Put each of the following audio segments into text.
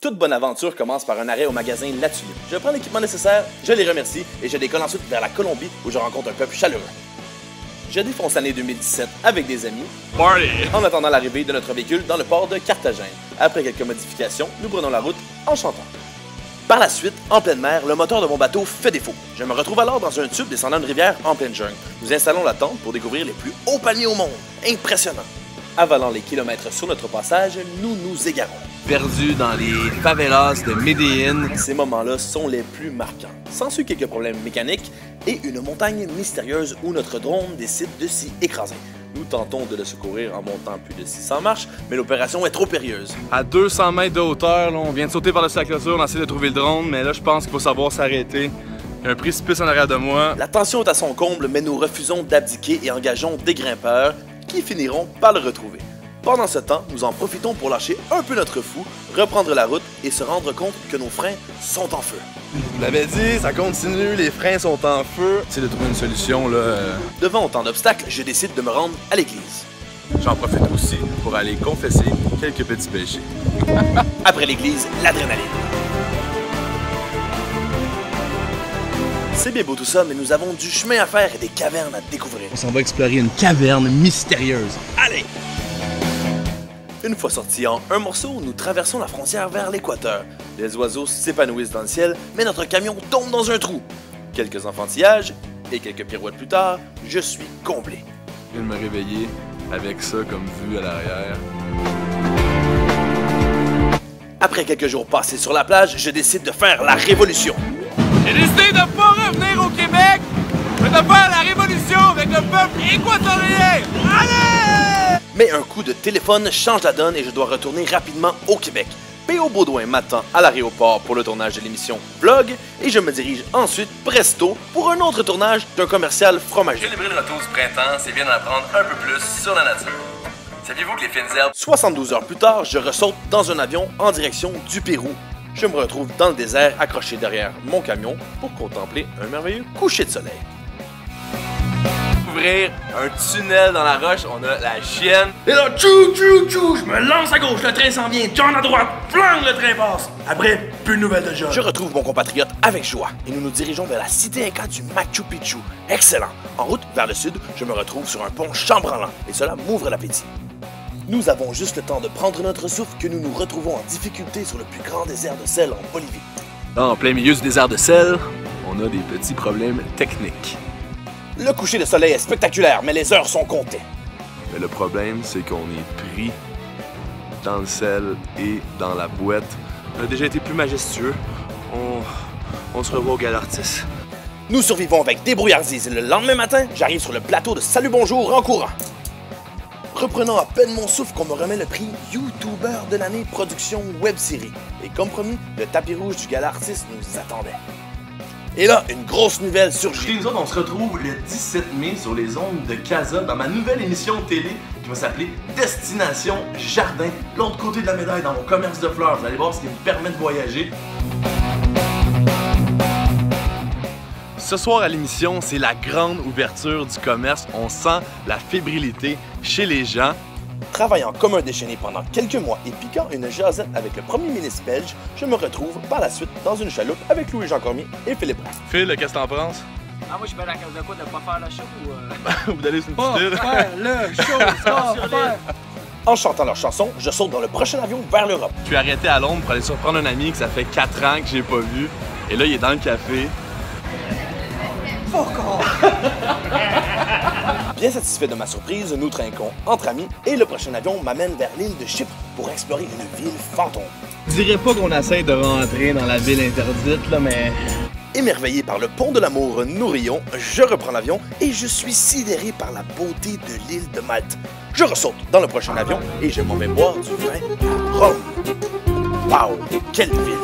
Toute bonne aventure commence par un arrêt au magasin La Tulipe. Je prends l'équipement nécessaire, je les remercie et je décolle ensuite vers la Colombie où je rencontre un peuple chaleureux. Je défonce l'année 2017 avec des amis, Party! en attendant l'arrivée de notre véhicule dans le port de Carthagène. Après quelques modifications, nous prenons la route en chantant. Par la suite, en pleine mer, le moteur de mon bateau fait défaut. Je me retrouve alors dans un tube descendant une rivière en pleine jungle. Nous installons la tente pour découvrir les plus hauts palmiers au monde. Impressionnant! Avalant les kilomètres sur notre passage, nous nous égarons. Perdu dans les favelas de Medellín. Ces moments-là sont les plus marquants. S'ensuit quelques problèmes mécaniques et une montagne mystérieuse où notre drone décide de s'y écraser. Nous tentons de le secourir en montant plus de 600 marches, mais l'opération est trop périlleuse. À 200 mètres de hauteur, là, on vient de sauter par-dessus la clôture, on essaie de trouver le drone, mais là, je pense qu'il faut savoir s'arrêter. Il y a un précipice en arrière de moi. La tension est à son comble, mais nous refusons d'abdiquer et engageons des grimpeurs qui finiront par le retrouver. Pendant ce temps, nous en profitons pour lâcher un peu notre fou, reprendre la route et se rendre compte que nos freins sont en feu. Je l'avais dit, ça continue, les freins sont en feu. C'est de trouver une solution, là. Devant autant d'obstacles, je décide de me rendre à l'église. J'en profite aussi pour aller confesser quelques petits péchés. Après l'église, l'adrénaline. C'est bien beau tout ça, mais nous avons du chemin à faire et des cavernes à découvrir. On s'en va explorer une caverne mystérieuse. Allez! Une fois sortis en un morceau, nous traversons la frontière vers l'équateur. Les oiseaux s'épanouissent dans le ciel, mais notre camion tombe dans un trou. Quelques enfantillages et quelques pirouettes plus tard, je suis comblé. Je viens de me réveiller avec ça comme vue à l'arrière. Après quelques jours passés sur la plage, je décide de faire la révolution. J'ai décidé de pas revenir au Québec, mais de faire la révolution avec le peuple équatorien! Allez! Mais un coup de téléphone change la donne et je dois retourner rapidement au Québec. P.O. Baudouin m'attend à l'aéroport pour le tournage de l'émission Vlog et je me dirige ensuite presto pour un autre tournage d'un commercial fromager. Célébrer le retour du printemps, c'est bien d'en apprendre un peu plus sur la nature. Saviez-vous que les fines herbes... 72 heures plus tard, je ressaute dans un avion en direction du Pérou. Je me retrouve dans le désert accroché derrière mon camion pour contempler un merveilleux coucher de soleil. Ouvrir un tunnel dans la roche, on a la chienne. Et là, tchou, tchou, tchou, je me lance à gauche, le train s'en vient, John à droite, flang, le train passe. Après, plus de nouvelles de John. Je retrouve mon compatriote avec joie et nous nous dirigeons vers la cité inca du Machu Picchu. Excellent. En route vers le sud, je me retrouve sur un pont chambranlant et cela m'ouvre l'appétit. Nous avons juste le temps de prendre notre souffle que nous nous retrouvons en difficulté sur le plus grand désert de sel en Bolivie. Là, en plein milieu du désert de sel, on a des petits problèmes techniques. Le coucher de soleil est spectaculaire, mais les heures sont comptées. Mais le problème, c'est qu'on est pris dans le sel et dans la boîte. On a déjà été plus majestueux. On se revoit au Galartis. Nous survivons avec débrouillardise et le lendemain matin, j'arrive sur le plateau de Salut Bonjour en courant. Reprenant à peine mon souffle qu'on me remet le prix YouTuber de l'année production web série. Et comme promis, le tapis rouge du Galartis nous attendait. Et là, une grosse nouvelle surgit. Nous autres, on se retrouve le 17 mai sur les ondes de Casa dans ma nouvelle émission de télé qui va s'appeler Destination Jardin. L'autre côté de la médaille, dans mon commerce de fleurs. Vous allez voir ce qui me permet de voyager. Ce soir à l'émission, c'est la grande ouverture du commerce. On sent la fébrilité chez les gens. Travaillant comme un déchaîné pendant quelques mois et piquant une jasette avec le premier ministre belge, je me retrouve par la suite dans une chaloupe avec Louis-Jean Cormier et Philippe Brun. Phil, qu'est-ce que t'en penses? Ah, moi, je suis bien d'accord de quoi, de pas faire le show ou... Vous allez sur une Pas petite île? faire le show, pas faire... En chantant leur chanson, je saute dans le prochain avion vers l'Europe. Je suis arrêté à Londres pour aller surprendre un ami que ça fait 4 ans que j'ai pas vu. Et là, il est dans le café. Bien satisfait de ma surprise, nous trinquons entre amis et le prochain avion m'amène vers l'île de Chypre pour explorer une ville fantôme. Je dirais pas qu'on essaie de rentrer dans la ville interdite, là, mais... Émerveillé par le pont de l'amour Nourillon, je reprends l'avion et je suis sidéré par la beauté de l'île de Malte. Je ressaute dans le prochain avion et je m'en vais boire du vin à Rome. Wow, quelle ville!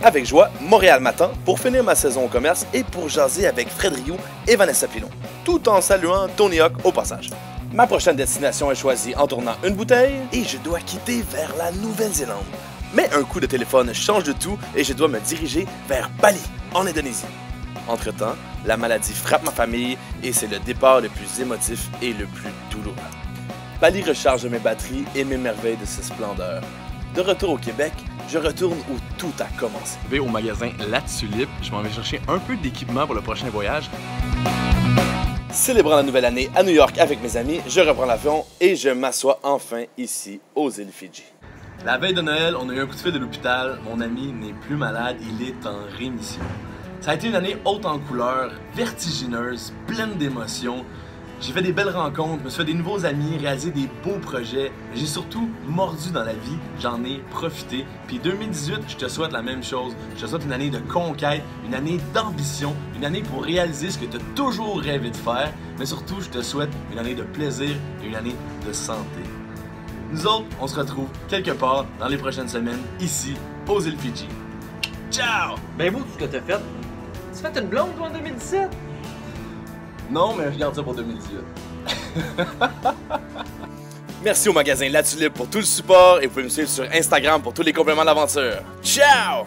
Avec joie, Montréal m'attend pour finir ma saison au commerce et pour jaser avec Fred Rioux et Vanessa Pilon, tout en saluant Tony Hawk au passage. Ma prochaine destination est choisie en tournant une bouteille et je dois quitter vers la Nouvelle-Zélande. Mais un coup de téléphone change de tout et je dois me diriger vers Bali, en Indonésie. Entre-temps, la maladie frappe ma famille et c'est le départ le plus émotif et le plus douloureux. Bali recharge mes batteries et m'émerveille de ses splendeurs. De retour au Québec, je retourne où tout a commencé. Je vais au magasin La Tulipe, je m'en vais chercher un peu d'équipement pour le prochain voyage. Célébrant la nouvelle année à New York avec mes amis, je reprends l'avion et je m'assois enfin ici, aux îles Fidji. La veille de Noël, on a eu un coup de fil de l'hôpital. Mon ami n'est plus malade, il est en rémission. Ça a été une année haute en couleurs, vertigineuse, pleine d'émotions. J'ai fait des belles rencontres, me suis fait des nouveaux amis, réalisé des beaux projets. J'ai surtout mordu dans la vie, j'en ai profité. Puis 2018, je te souhaite la même chose. Je te souhaite une année de conquête, une année d'ambition, une année pour réaliser ce que tu as toujours rêvé de faire. Mais surtout, je te souhaite une année de plaisir et une année de santé. Nous autres, on se retrouve quelque part dans les prochaines semaines, ici, aux îles Fidji. Ciao! Ben vous, tout ce que t'as fait. Tu fait une blonde, toi, en 2017? Non, mais je garde ça pour 2018. Merci au magasin La Tulipe pour tout le support et vous pouvez me suivre sur Instagram pour tous les compléments d'aventure. Ciao!